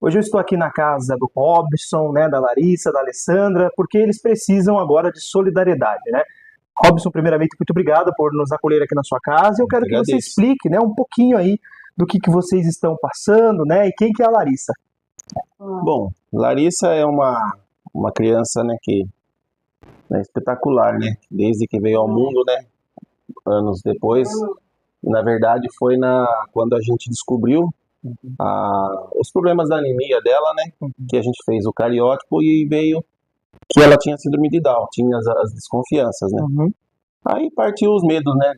Hoje eu estou aqui na casa do Robson, né, da Larissa, da Alessandra, porque eles precisam agora de solidariedade, né? Robson, primeiramente, muito obrigado por nos acolher aqui na sua casa. Eu quero que você Agradeço. explique, né, um pouquinho aí do que vocês estão passando, né, e quem que é a Larissa. Bom, Larissa é uma criança, né, que é espetacular, né? Desde que veio ao mundo, né, anos depois. Na verdade, foi quando a gente descobriu os problemas da anemia dela, né, que a gente fez o cariótipo e veio que ela tinha síndrome de Down, tinha as desconfianças, né? Uhum. Aí partiu os medos, né,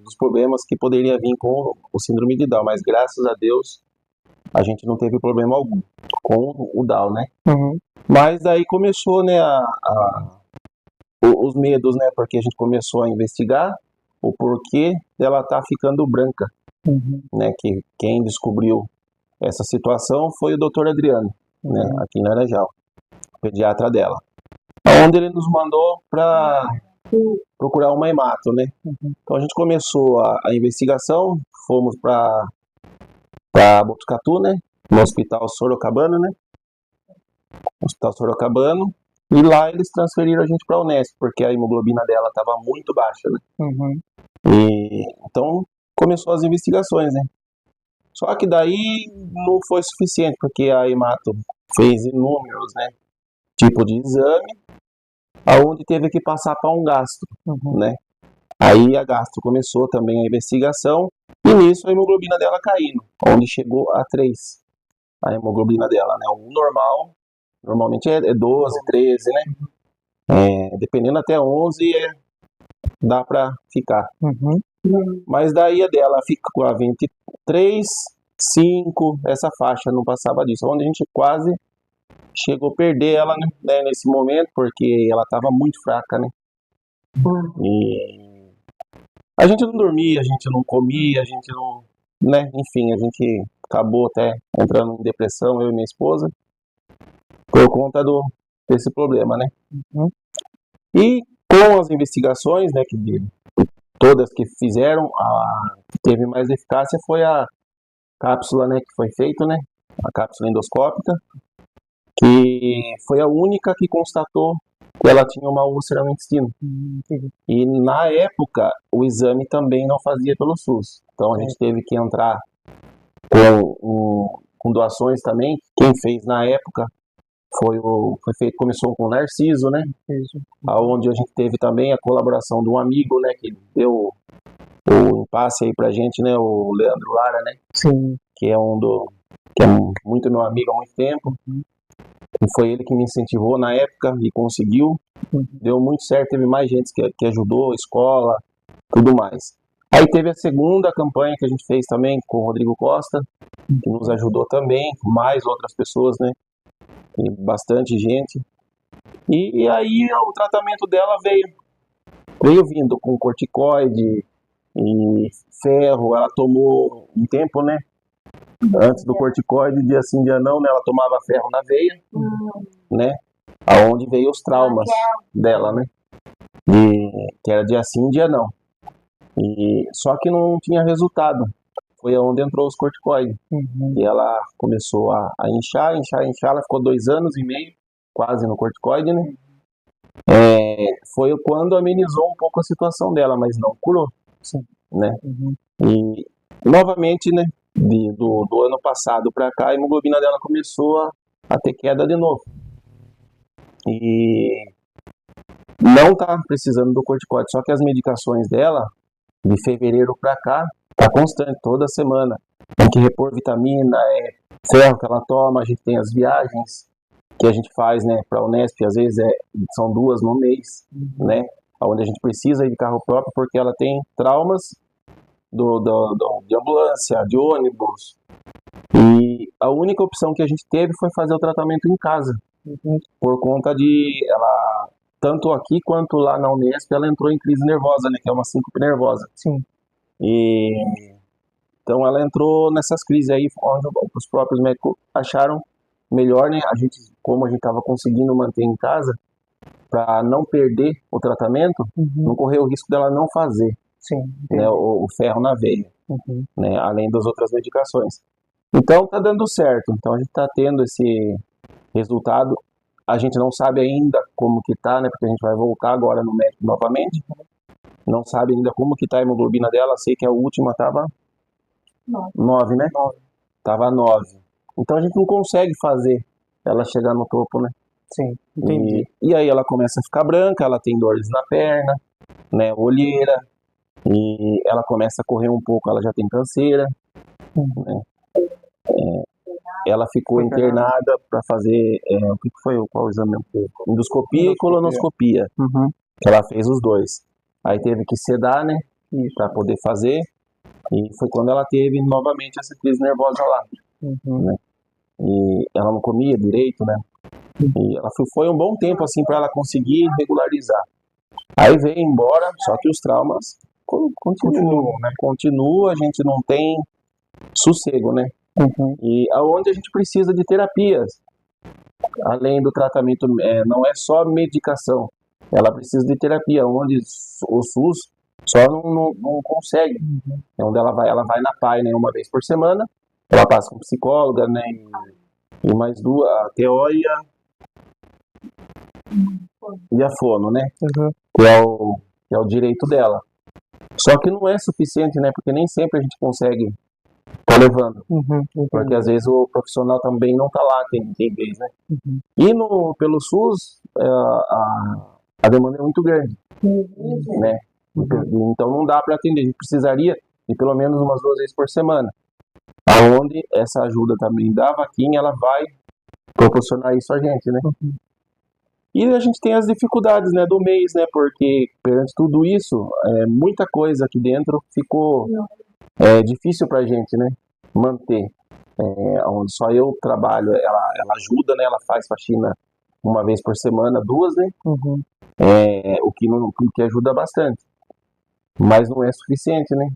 dos problemas que poderia vir com o síndrome de Down, mas graças a Deus a gente não teve problema algum com o Down, né? Uhum. Mas aí começou, né, os medos, né, porque a gente começou a investigar o porquê dela tá ficando branca, Uhum. né, que quem descobriu essa situação foi o Dr. Adriano, né, aqui em Laranjal, o pediatra dela, onde ele nos mandou para procurar uma hemato, né. Então a gente começou a investigação, fomos para Botucatu, né, no Hospital Sorocabana, né, Hospital Sorocabano, e lá eles transferiram a gente para a Unesp, porque a hemoglobina dela estava muito baixa, né? Uhum. E então começou as investigações, né? Só que daí não foi suficiente, porque a hemato fez inúmeros, né, tipos de exame, aonde teve que passar para um gastro, né? Aí a gastro começou também a investigação, e nisso a hemoglobina dela caindo, onde chegou a 3, a hemoglobina dela, né? O normal, normalmente é 12, 13, né? Dependendo até 11 dá para ficar. Uhum. Mas daí a dela ficou a 23, 5, essa faixa não passava disso. Onde a gente quase chegou a perder ela, né, nesse momento, porque ela estava muito fraca, né? E a gente não dormia, a gente não comia, a gente não, né? Enfim, a gente acabou até entrando em depressão, eu e minha esposa, por conta desse problema, né? Uhum. E com as investigações, né, que todas que fizeram, a que teve mais eficácia foi a cápsula, né, que foi feita, né, a cápsula endoscópica, que foi a única que constatou que ela tinha uma úlcera no intestino. E na época o exame também não fazia pelo SUS, então a gente teve que entrar com doações também. Quem fez na época foi feito, começou com o Narciso, né, aonde a gente teve também a colaboração de um amigo, né, que deu o impasse aí pra gente, né, o Leandro Lara, né, Sim. que é muito meu amigo há muito tempo. E foi ele que me incentivou na época e conseguiu. Deu muito certo, teve mais gente que ajudou, escola, tudo mais. Aí teve a segunda campanha que a gente fez também com o Rodrigo Costa, que nos ajudou também, mais outras pessoas, né, e bastante gente. E aí o tratamento dela veio vindo com corticoide e ferro. Ela tomou um tempo, né, antes do corticoide, dia sim, dia não, né, ela tomava ferro na veia, né, aonde veio os traumas dela, né, que era dia sim, dia não. E só que não tinha resultado. Foi aonde entrou os corticoides. E ela começou a inchar, ela ficou 2 anos e meio quase no corticoide, né. Foi quando amenizou um pouco a situação dela, mas não curou, né. E novamente, né, do ano passado para cá, a hemoglobina dela começou a ter queda de novo. E não tá precisando do corticoide, só que as medicações dela, de fevereiro para cá, tá constante, toda semana. Tem que repor vitamina, ferro que ela toma, a gente tem as viagens que a gente faz, né, para a Unesp, às vezes são 2 no mês, né, onde a gente precisa ir de carro próprio porque ela tem traumas de ambulância, de ônibus. E a única opção que a gente teve foi fazer o tratamento em casa, por conta de ela, tanto aqui quanto lá na Unesp, ela entrou em crise nervosa, né, que é uma síncope nervosa. Sim. E então ela entrou nessas crises aí, onde os próprios médicos acharam melhor, né, como a gente estava conseguindo manter em casa, para não perder o tratamento, não correr o risco dela não fazer, Sim. né, o ferro na veia, né, além das outras medicações. Então tá dando certo. Então a gente tá tendo esse resultado. A gente não sabe ainda como que tá, né? Porque a gente vai voltar agora no médico novamente. Não sabe ainda como que tá a hemoglobina dela. Sei que a última tava 9, né? Tava 9. Então a gente não consegue fazer ela chegar no topo, né? Sim, entendi. E aí ela começa a ficar branca, ela tem dores na perna, né? Olheira. E ela começa a correr um pouco, ela já tem canseira. Né? Ela ficou internada para fazer, o que foi, qual exame? Endoscopia e colonoscopia. Que ela fez os dois. Aí teve que sedar, né? Para poder fazer. E foi quando ela teve novamente essa crise nervosa lá. Né? E ela não comia direito, né? E ela foi um bom tempo assim para ela conseguir regularizar. Aí veio embora, só que os traumas continuam, né? Continua, a gente não tem sossego, né? E aonde a gente precisa de terapias, além do tratamento, não é só medicação, ela precisa de terapia, onde o SUS só não consegue. Onde ela vai na PAI, né, uma vez por semana, ela passa com psicóloga, né, e mais duas, a TO e a fono, né, que é o direito dela. Só que não é suficiente, né, porque nem sempre a gente consegue tá levando. Porque às vezes o profissional também não tá lá, tem vez, né? E pelo SUS, a demanda é muito grande, né? Então não dá para atender, a gente precisaria de pelo menos umas 2 vezes por semana. Aonde essa ajuda também da vaquinha, ela vai proporcionar isso a gente, né? E a gente tem as dificuldades, né, do mês, né? Porque perante tudo isso, muita coisa aqui dentro ficou difícil pra gente, né? Manter. Onde só eu trabalho, ela ajuda, né? Ela faz faxina uma vez por semana, 2, né? O que ajuda bastante. Mas não é suficiente, né?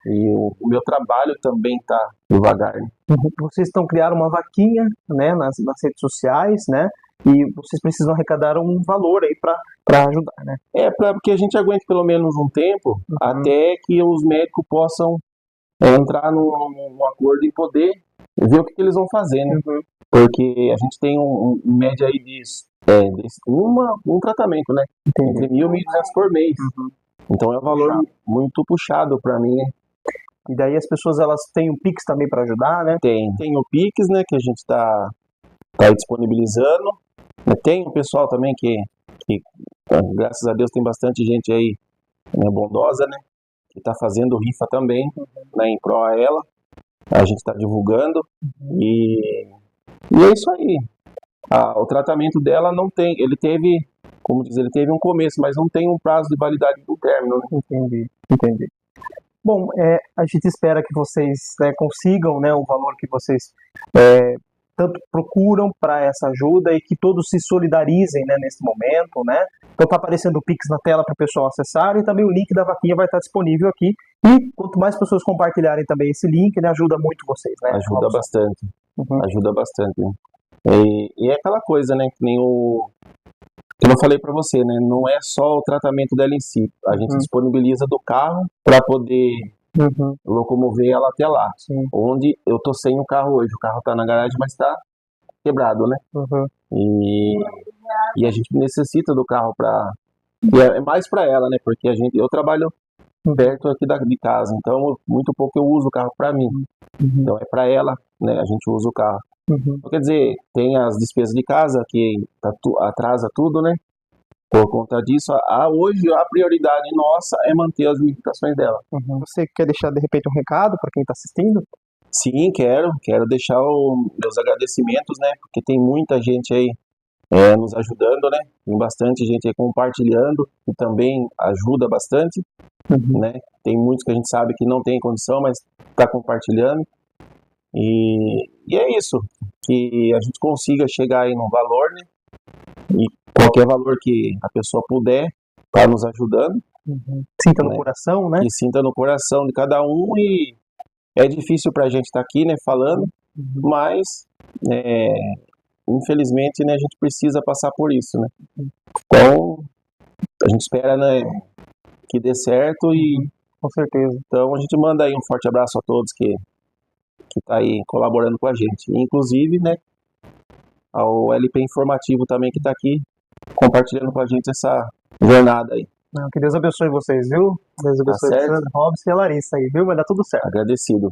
E o meu trabalho também tá devagar, né? Vocês estão criando uma vaquinha, né, nas redes sociais, né? E vocês precisam arrecadar um valor aí para ajudar, né? Porque a gente aguente pelo menos um tempo até que os médicos possam entrar num acordo e poder ver o que eles vão fazer, né? Porque a gente tem um média aí de um tratamento, né? Entre 1.000 e 1.200 por mês. Então é um valor muito puxado para mim, né? E daí as pessoas, elas têm o Pix também para ajudar, né? Tem o Pix, né, que a gente tá disponibilizando. Tem o pessoal também que graças a Deus tem bastante gente aí, né, bondosa, né, que tá fazendo rifa também, né, em prol a ela. A gente está divulgando e é isso aí. O tratamento dela não tem, ele teve, como diz, ele teve um começo, mas não tem um prazo de validade do término, né? Entendi. Bom, a gente espera que vocês, né, consigam, né, o valor que vocês tanto procuram para essa ajuda e que todos se solidarizem, né, nesse momento, né? Então tá aparecendo o Pix na tela para o pessoal acessar e também o link da vaquinha vai estar disponível aqui. E quanto mais pessoas compartilharem também esse link, né, ajuda muito vocês, né? Ajuda bastante. Ajuda bastante. Né? E é aquela coisa, né, que nem que eu falei para você, né? Não é só o tratamento dela em si. A gente disponibiliza do carro para poder locomover ela até lá. Onde eu tô sem o carro hoje. O carro tá na garagem, mas tá quebrado, né? E a gente necessita do carro é mais para ela, né? Porque eu trabalho perto aqui de casa, então muito pouco eu uso o carro para mim. Então é para ela, né? A gente usa o carro. Então, quer dizer, tem as despesas de casa que atrasa tudo, né? Por conta disso, hoje a prioridade nossa é manter as medicações dela. Você quer deixar de repente um recado para quem está assistindo? Sim, quero deixar meus agradecimentos, né? Porque tem muita gente aí nos ajudando, né? Tem bastante gente aí compartilhando, que também ajuda bastante, né? Tem muitos que a gente sabe que não tem condição, mas está compartilhando. E é isso, que a gente consiga chegar aí num valor, né? E qualquer valor que a pessoa puder estar nos ajudando. Sinta no coração, né? E sinta no coração de cada um. E é difícil pra gente estar aqui, né, falando, mas infelizmente, né, a gente precisa passar por isso, né? Então, a gente espera, né, que dê certo e com certeza. Então a gente manda aí um forte abraço a todos que que está aí colaborando com a gente. Inclusive, né, ao LP Informativo também, que está aqui compartilhando com a gente essa jornada aí. Não, que Deus abençoe vocês, viu? Deus abençoe certo. você, Robson e a Larissa aí, viu? Vai dar tudo certo. Agradecido.